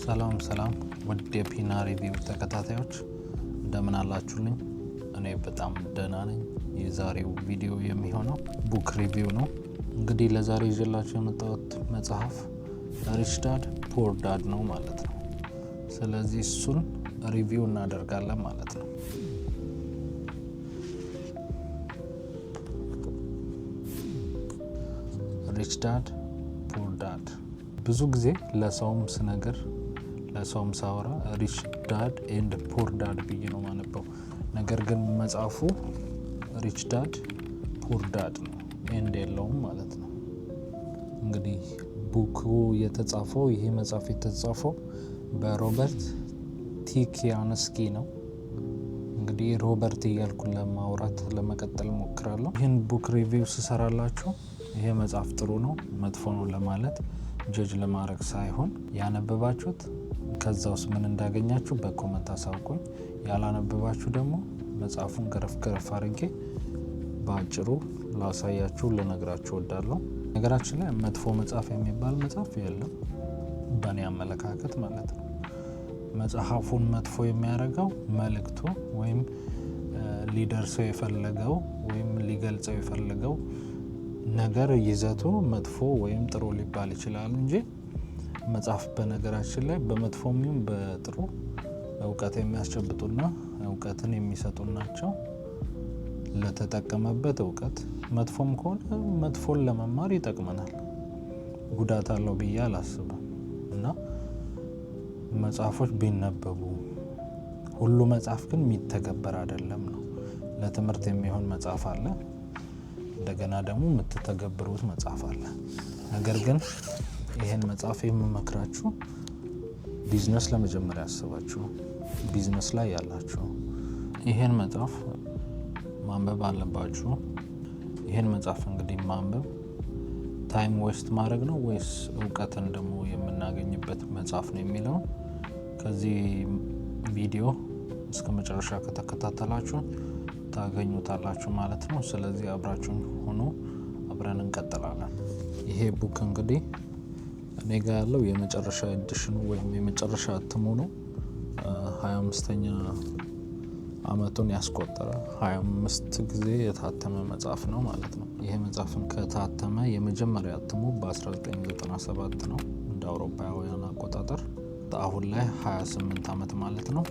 ሰላም ውድ የፒና ሪቪው ተከታታዮች እንደምን አላችሁልኝ? እኔ በጣም ደህና ነኝ። የዛሬው ቪዲዮ የሚሆነው ቡክ ሪቪው ነው። እንግዲህ ለዛሬ ይዤላችሁ የመጣሁት መጽሐፍ ሪች ዳድ ፑር ዳድ ነው ማለት ነው። ስለዚህ እሱን ሪቪው እናደርጋለን ማለት ነው። ሪች ዳድ ፑር ዳድ ብዙ ጊዜ ለሰውም ሳወራ ሪች ዳድ ኤንድ ፑር ዳድ ብዬ ነው ማነበው። ነገር ግን መጽሐፉ ሪች ዳድ ፑር ዳድ ነው፣ ኤንድ የለውም ማለት ነው። እንግዲህ ይሄ መጽሐፍ የተጻፈው በሮበርት ቲ ኪያንስኪ ነው። እንግዲህ ሮበርት እያልኩ ለመቀጠል ሞክራለሁ። ይህን ቡክ ሪቪው ስሰራላችሁ ይሄ መጽሐፍ ጥሩ ነው መጥፎ ነው ለማለት ጀጅ ለማድረግ ሳይሆን ያነበባችሁት ከዛ ውስጥ ምን እንዳገኛችሁ በኮመንት አሳውቁኝ። ያላነበባችሁ ደግሞ መጽሐፉን ገረፍ አድርጌ በአጭሩ ላሳያችሁ ልነግራችሁ እወዳለሁ። ነገራችን ላይ መጥፎ መጽሐፍ የሚባል መጽሐፍ የለም በእኔ አመለካከት ማለት ነው። መጽሐፉን መጥፎ የሚያደርገው መልእክቱ ወይም ሊደርሰው የፈለገው ወይም ሊገልጸው የፈለገው ነገር ይዘቱ መጥፎ ወይም ጥሩ ሊባል ይችላል እንጂ መጽሐፍ በነገራችን ላይ በመጥፎም ይሁን በጥሩ እውቀት የሚያስጨብጡና እውቀትን የሚሰጡ ናቸው። ለተጠቀመበት እውቀት መጥፎም ከሆነ መጥፎን ለመማር ይጠቅመናል፣ ጉዳት አለው ብዬ አላስብም። እና መጽሐፎች ቢነበቡ ሁሉ መጽሐፍ ግን የሚተገበር አይደለም ነው። ለትምህርት የሚሆን መጽሐፍ አለ፣ እንደገና ደግሞ የምትተገብሩት መጽሐፍ አለ። ነገር ግን ይሄን መጽሐፍ የምመክራችሁ ቢዝነስ ለመጀመሪያ ያስባችሁ ቢዝነስ ላይ ያላችሁ ይሄን መጽሐፍ ማንበብ አለባችሁ። ይሄን መጽሐፍ እንግዲህ ማንበብ ታይም ዌስት ማድረግ ነው ወይስ እውቀትን ደግሞ የምናገኝበት መጽሐፍ ነው የሚለው ከዚህ ቪዲዮ እስከ መጨረሻ ከተከታተላችሁ ታገኙታላችሁ ማለት ነው። ስለዚህ አብራችሁን ሆኖ አብረን እንቀጥላለን። ይሄ ቡክ እንግዲህ እኔ ጋር ያለው የመጨረሻ ኤዲሽኑ ወይም የመጨረሻ እትሙ ነው። 25ኛ አመቱን ያስቆጠረ 25 ጊዜ የታተመ መጽሐፍ ነው ማለት ነው። ይሄ መጽሐፍን ከታተመ የመጀመሪያ እትሙ በ1997 ነው እንደ አውሮፓውያን አቆጣጠር። አሁን ላይ 28 አመት ማለት ነው።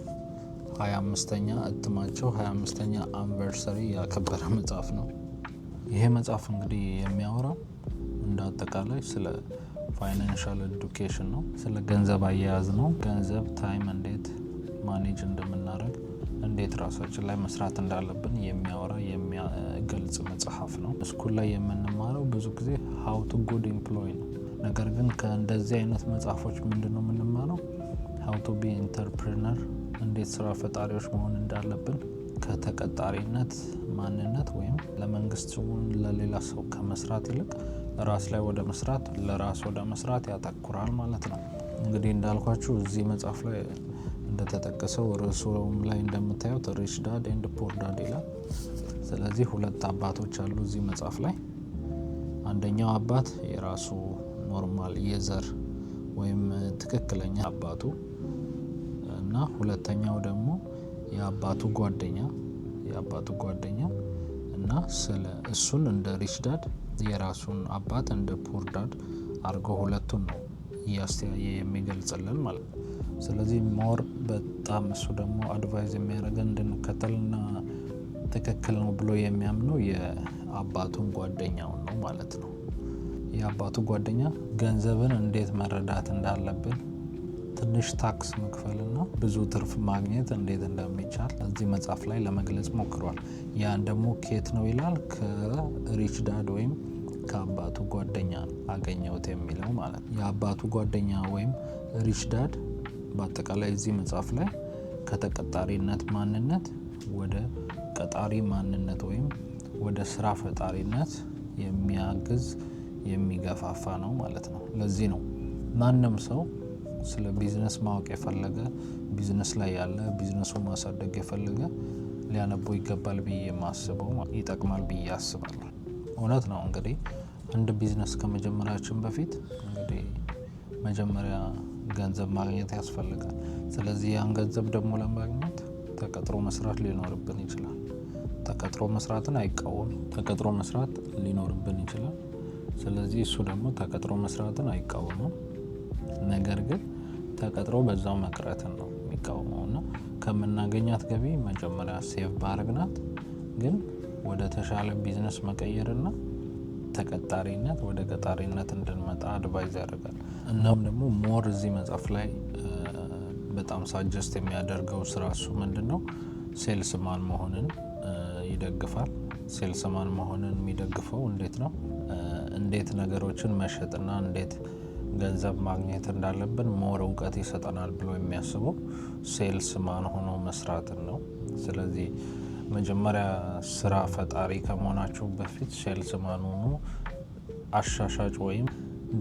25ኛ እትማቸው 25ኛ አንቨርሰሪ ያከበረ መጽሐፍ ነው። ይሄ መጽሐፍ እንግዲህ የሚያወራው እንደ አጠቃላይ ስለ ፋይናንሻል ኤዱኬሽን ነው፣ ስለ ገንዘብ አያያዝ ነው። ገንዘብ ታይም እንዴት ማኔጅ እንደምናደርግ፣ እንዴት ራሳችን ላይ መስራት እንዳለብን የሚገልጽ መጽሐፍ ነው። ስኩል ላይ የምንማረው ብዙ ጊዜ ሃው ቱ ጉድ ኤምፕሎይ ነው። ነገር ግን ከእንደዚህ አይነት መጽሐፎች ምንድነው የምንማረው? ሃው ቱ ቢ ኢንተርፕረነር፣ እንዴት ስራ ፈጣሪዎች መሆን እንዳለብን፣ ከተቀጣሪነት ማንነት ወይም ለመንግስት ለሌላ ሰው ከመስራት ይልቅ ራስ ላይ ለራስ ወደ መስራት ያተኩራል ማለት ነው። እንግዲህ እንዳልኳችሁ እዚህ መጽሐፍ ላይ እንደተጠቀሰው ርዕሱም ላይ እንደምታዩት ሪች ዳድ ኤንድ ፑር ዳድ ይላል። ስለዚህ ሁለት አባቶች አሉ እዚህ መጽሐፍ ላይ። አንደኛው አባት የራሱ ኖርማል የዘር ወይም ትክክለኛ አባቱ እና ሁለተኛው ደግሞ የአባቱ ጓደኛ እና ስለ እሱን እንደ ሪች ዳድ የራሱን አባት እንደ ፑር ዳድ አድርጎ ሁለቱን ነው እያስተያየ የሚገልጽልን ማለት ነው። ስለዚህ ሞር በጣም እሱ ደግሞ አድቫይዝ የሚያደርገን እንድንከተልና ትክክል ነው ብሎ የሚያምነው የአባቱን ጓደኛውን ነው ማለት ነው። የአባቱ ጓደኛ ገንዘብን እንዴት መረዳት እንዳለብን፣ ትንሽ ታክስ መክፈልና ብዙ ትርፍ ማግኘት እንዴት እንደሚቻል እዚህ መጽሐፍ ላይ ለመግለጽ ሞክሯል። ያን ደግሞ ኬት ነው ይላል? ከሪች ዳድ ወይም ከአባቱ ጓደኛ አገኘሁት የሚለው ማለት ነው። የአባቱ ጓደኛ ወይም ሪች ዳድ በአጠቃላይ እዚህ መጽሐፍ ላይ ከተቀጣሪነት ማንነት ወደ ቀጣሪ ማንነት ወይም ወደ ስራ ፈጣሪነት የሚገፋፋ ነው ማለት ነው። ለዚህ ነው ማንም ሰው ስለ ቢዝነስ ማወቅ የፈለገ፣ ቢዝነስ ላይ ያለ፣ ቢዝነሱን ማሳደግ የፈለገ ሊያነበው ይገባል ብዬ የማስበው፣ ይጠቅማል ብዬ አስባለሁ። እውነት ነው። እንግዲህ አንድ ቢዝነስ ከመጀመራችን በፊት እንግዲህ መጀመሪያ ገንዘብ ማግኘት ያስፈልጋል። ስለዚህ ያን ገንዘብ ደግሞ ለማግኘት ተቀጥሮ መስራት ሊኖርብን ይችላል። ተቀጥሮ መስራትን አይቃወም፣ ተቀጥሮ መስራት ሊኖርብን ይችላል። ስለዚህ እሱ ደግሞ ተቀጥሮ መስራትን አይቃወምም። ነገር ግን ተቀጥሮ በዛው መቅረትን ነው የሚቃወመው እና ከምናገኛት ገቢ መጀመሪያ ሴቭ ባረግናት ግን ወደ ተሻለ ቢዝነስ መቀየርና ተቀጣሪነት ወደ ቀጣሪነት እንድንመጣ አድቫይዝ ያደርጋል። እናም ደግሞ ሞር እዚህ መጽሐፍ ላይ በጣም ሳጀስት የሚያደርገው ስራ እሱ ምንድነው ሴልስማን መሆንን ይደግፋል። ሴልስማን መሆንን የሚደግፈው እንዴት ነው? እንዴት ነገሮችን መሸጥና እንዴት ገንዘብ ማግኘት እንዳለብን ሞር እውቀት ይሰጠናል ብሎ የሚያስበው ሴልስማን ሆኖ መስራትን ነው። ስለዚህ መጀመሪያ ስራ ፈጣሪ ከመሆናቸው በፊት ሴልስማን ሆኖ አሻሻጭ ወይም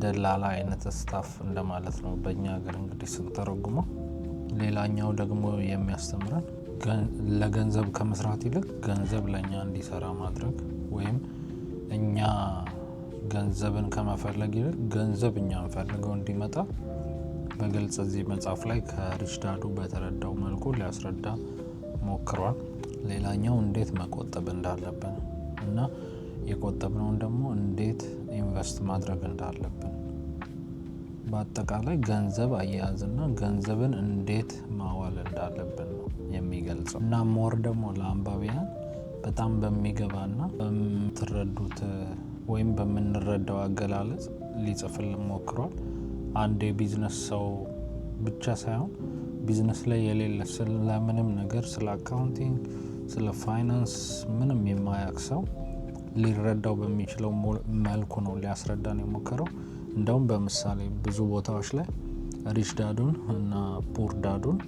ደላላ አይነት ስታፍ እንደማለት ነው በእኛ ሀገር እንግዲህ ስንተረጉመው። ሌላኛው ደግሞ የሚያስተምረን ለገንዘብ ከመስራት ይልቅ ገንዘብ ለእኛ እንዲሰራ ማድረግ ወይም እኛ ገንዘብን ከመፈለግ ይልቅ ገንዘብ እኛን ፈልገው እንዲመጣ በግልጽ እዚህ መጽሐፍ ላይ ከሪች ዳዱ በተረዳው መልኩ ሊያስረዳ ሞክሯል። ሌላኛው እንዴት መቆጠብ እንዳለብን እና የቆጠብነውን ደግሞ እንዴት ኢንቨስት ማድረግ እንዳለብን፣ በአጠቃላይ ገንዘብ አያያዝና ገንዘብን እንዴት ማዋል እንዳለብን ነው የሚገልጸው እና ሞር ደግሞ ለአንባቢያን በጣም በሚገባና በምትረዱት ወይም በምንረዳው አገላለጽ ሊጽፍልን ሞክሯል። አንድ የቢዝነስ ሰው ብቻ ሳይሆን ቢዝነስ ላይ የሌለ ስለምንም ነገር ስለ አካውንቲንግ፣ ስለ ፋይናንስ ምንም የማያውቅ ሰው ሊረዳው በሚችለው መልኩ ነው ሊያስረዳን የሞከረው። እንደውም በምሳሌ ብዙ ቦታዎች ላይ ሪች ዳዱን እና ፑር ዳዱን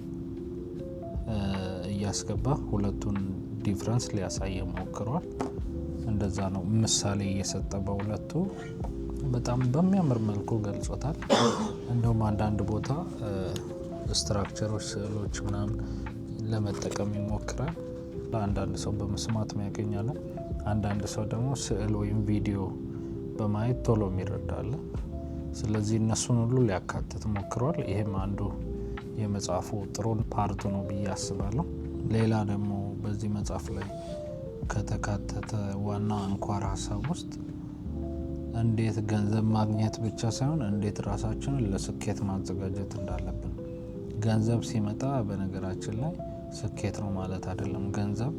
እያስገባ ሁለቱን ዲፍረንስ ሊያሳየ ሞክሯል። እንደዛ ነው ምሳሌ እየሰጠ በሁለቱ በጣም በሚያምር መልኩ ገልጾታል። እንደውም አንዳንድ ቦታ ስትራክቸሮች፣ ስዕሎች ምናምን ለመጠቀም ይሞክራል። ለአንዳንድ ሰው በመስማት ያገኛል፣ አንዳንድ ሰው ደግሞ ስዕል ወይም ቪዲዮ በማየት ቶሎ ይረዳል። ስለዚህ እነሱን ሁሉ ሊያካትት ሞክሯል። ይሄም አንዱ የመጽሐፉ ጥሩ ፓርቱ ነው ብዬ አስባለሁ። ሌላ ደግሞ በዚህ መጽሐፍ ላይ ከተካተተ ዋና አንኳር ሀሳብ ውስጥ እንዴት ገንዘብ ማግኘት ብቻ ሳይሆን እንዴት ራሳችንን ለስኬት ማዘጋጀት እንዳለብን። ገንዘብ ሲመጣ በነገራችን ላይ ስኬት ነው ማለት አይደለም። ገንዘብ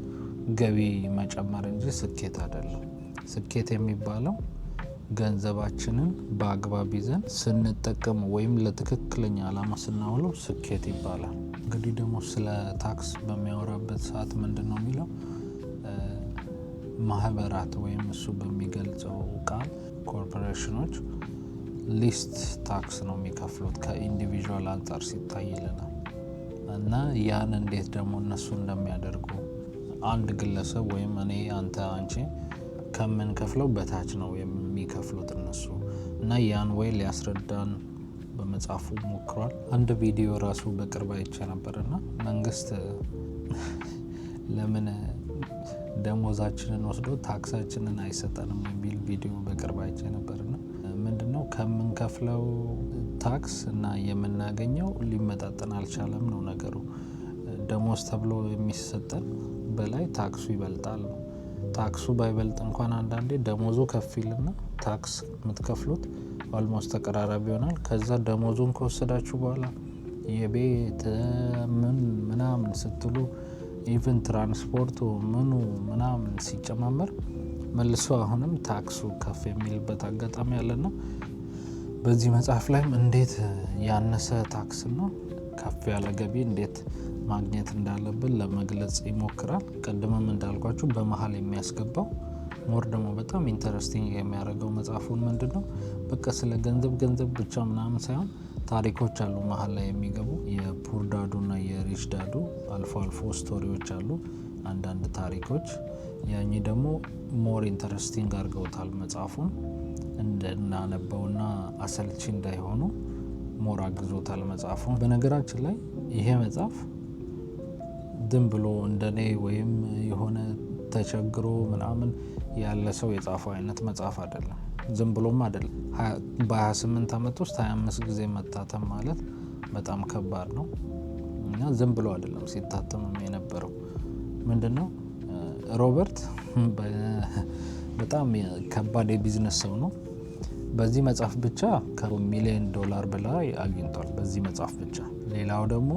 ገቢ መጨመር እንጂ ስኬት አይደለም። ስኬት የሚባለው ገንዘባችንን በአግባብ ይዘን ስንጠቀም ወይም ለትክክለኛ ዓላማ ስናውለው ስኬት ይባላል። እንግዲህ ደግሞ ስለ ታክስ በሚያወራበት ሰዓት ምንድን ነው የሚለው? ማህበራት ወይም እሱ በሚገልጸው ቃል ኮርፖሬሽኖች ሊስት ታክስ ነው የሚከፍሉት ከኢንዲቪዥዋል አንጻር ሲታይልናል እና ያን እንዴት ደግሞ እነሱ እንደሚያደርጉ አንድ ግለሰብ ወይም እኔ፣ አንተ፣ አንቺ ከምንከፍለው በታች ነው የሚከፍሉት እነሱ እና ያን ወይ ሊያስረዳን በመጽሐፉ ሞክሯል። አንድ ቪዲዮ ራሱ በቅርብ አይቼ ነበርና መንግስት ለምን ደሞዛችንን ወስዶ ታክሳችንን አይሰጠንም የሚል ቪዲዮ በቅርብ አይቼ ነበርና ምንድነው ከምንከፍለው ታክስ እና የምናገኘው ሊመጣጠን አልቻለም ነው ነገሩ። ደሞዝ ተብሎ የሚሰጠን በላይ ታክሱ ይበልጣል ነው። ታክሱ ባይበልጥ እንኳን አንዳንዴ ደሞዙ ከፍ ይልና ታክስ የምትከፍሉት ኦልሞስት ተቀራራቢ ይሆናል። ከዛ ደሞዙን ከወሰዳችሁ በኋላ የቤት ምናምን ስትሉ ኢቨን ትራንስፖርቱ ምኑ ምናምን ሲጨማመር መልሶ አሁንም ታክሱ ከፍ የሚልበት አጋጣሚ ያለና በዚህ መጽሐፍ ላይም እንዴት ያነሰ ታክስና ከፍ ያለ ገቢ እንዴት ማግኘት እንዳለብን ለመግለጽ ይሞክራል። ቀድመም እንዳልኳችሁ በመሀል የሚያስገባው ሞር ደግሞ በጣም ኢንተረስቲንግ የሚያደርገው መጽሐፉን ምንድነው በቃ ስለ ገንዘብ ብቻ ምናምን ሳይሆን ታሪኮች አሉ መሀል ላይ የሚገቡ የፑር ዳዱ እና የሪች ዳዱ አልፎ አልፎ ስቶሪዎች አሉ፣ አንዳንድ ታሪኮች። ያኚ ደግሞ ሞር ኢንተረስቲንግ አድርገውታል መጽሐፉን እንድናነበውና አሰልቺ እንዳይሆኑ ሞር አግዞታል መጽሐፉን። በነገራችን ላይ ይሄ መጽሐፍ ዝም ብሎ እንደኔ ወይም የሆነ ተቸግሮ ምናምን ያለ ሰው የጻፈው አይነት መጽሐፍ አይደለም። ዝም ብሎም አይደለም። በ28 ዓመት ውስጥ 25 ጊዜ መታተም ማለት በጣም ከባድ ነው እና ዝም ብሎ አይደለም ሲታተምም የነበረው። ምንድነው ሮበርት በጣም ከባድ የቢዝነስ ሰው ነው። በዚህ መጽሐፍ ብቻ $1 ሚሊዮን በላይ አግኝቷል በዚህ መጽሐፍ ብቻ። ሌላው ደግሞ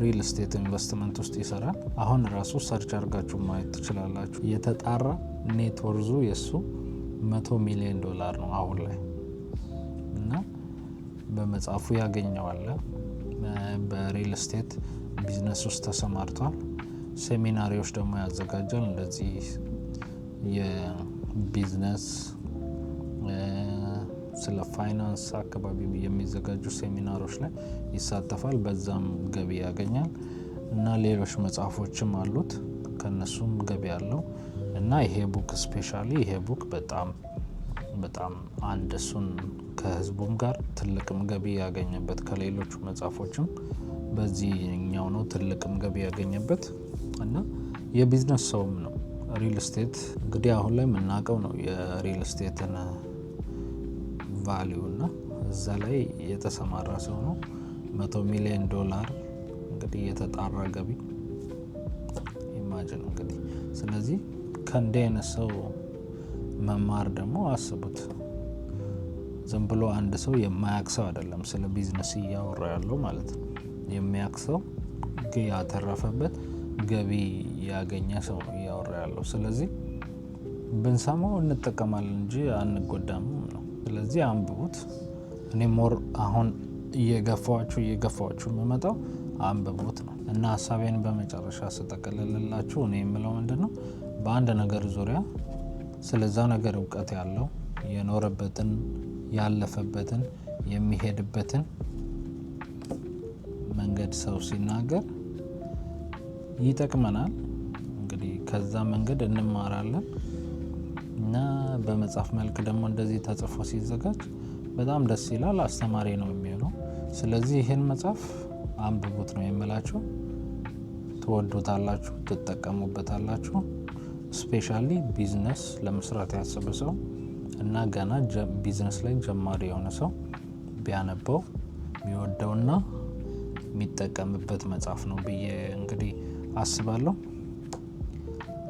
ሪል ስቴት ኢንቨስትመንት ውስጥ ይሰራል። አሁን ራሱ ሰርች አድርጋችሁ ማየት ትችላላችሁ። የተጣራ ኔት ወርዙ የሱ $100 ሚሊዮን ነው አሁን ላይ እና በመጽሐፉ ያገኘዋል። በሪል ስቴት ቢዝነስ ውስጥ ተሰማርቷል። ሴሚናሪዎች ደግሞ ያዘጋጃል። እንደዚህ የቢዝነስ ስለ ፋይናንስ አካባቢ የሚዘጋጁ ሴሚናሮች ላይ ይሳተፋል። በዛም ገቢ ያገኛል እና ሌሎች መጽሐፎችም አሉት ከነሱም ገቢ ያለው እና ይሄ ቡክ ስፔሻሊ ይሄ ቡክ በጣም አንድ እሱን ከህዝቡም ጋር ትልቅም ገቢ ያገኘበት ከሌሎቹ መጽሐፎችም በዚህኛው ነው ትልቅም ገቢ ያገኘበት እና የቢዝነስ ሰውም ነው። ሪል ስቴት እንግዲህ አሁን ላይ የምናውቀው ነው የሪል ስቴትን ቫልዩ እና እዛ ላይ የተሰማራ ሰው ነው። $100 ሚሊዮን እንግዲህ የተጣራ ገቢ ኢማጂን እንግዲህ። ስለዚህ ከእንዲህ አይነት ሰው መማር ደግሞ አስቡት። ዝም ብሎ አንድ ሰው የማያውቅ ሰው አይደለም ስለ ቢዝነስ እያወራ ያለው ማለት ነው። የሚያውቅ ሰው ያተረፈበት ገቢ ያገኘ ሰው እያወራ ያለው። ስለዚህ ብንሰማው እንጠቀማለን እንጂ አንጎዳም ነው። ስለዚህ አንብቡት። እኔ ሞር አሁን እየገፋችሁ የምመጣው አንብቡት ነው እና ሀሳቤን በመጨረሻ ስጠቅልልላችሁ እኔ የምለው ምንድነው በአንድ ነገር ዙሪያ ስለዛ ነገር እውቀት ያለው የኖረበትን ያለፈበትን የሚሄድበትን መንገድ ሰው ሲናገር ይጠቅመናል። እንግዲህ ከዛ መንገድ እንማራለን እና በመጽሐፍ መልክ ደግሞ እንደዚህ ተጽፎ ሲዘጋጅ በጣም ደስ ይላል፣ አስተማሪ ነው የሚሆነው። ስለዚህ ይህን መጽሐፍ አንብቡት ነው የምላችሁ። ትወዱታላችሁ፣ ትጠቀሙበታላችሁ። ስፔሻሊ ቢዝነስ ለመስራት ያሰበ ሰው እና ገና ቢዝነስ ላይ ጀማሪ የሆነ ሰው ቢያነበው የሚወደውና የሚጠቀምበት መጽሐፍ ነው ብዬ እንግዲህ አስባለሁ።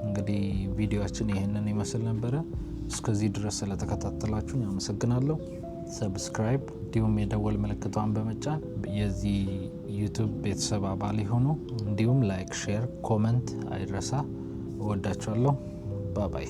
እንግዲህ ቪዲዮአችን ይሄንን ይመስል ነበረ። እስከዚህ ድረስ ስለተከታተላችሁኝ አመሰግናለሁ። ሰብስክራይብ እንዲሁም የደወል ምልክቷን በመጫን የዚህ ዩቲዩብ ቤተሰብ አባል ይሁኑ። እንዲሁም ላይክ፣ ሼር፣ ኮመንት አይረሳ። እወዳችኋለሁ። ባባይ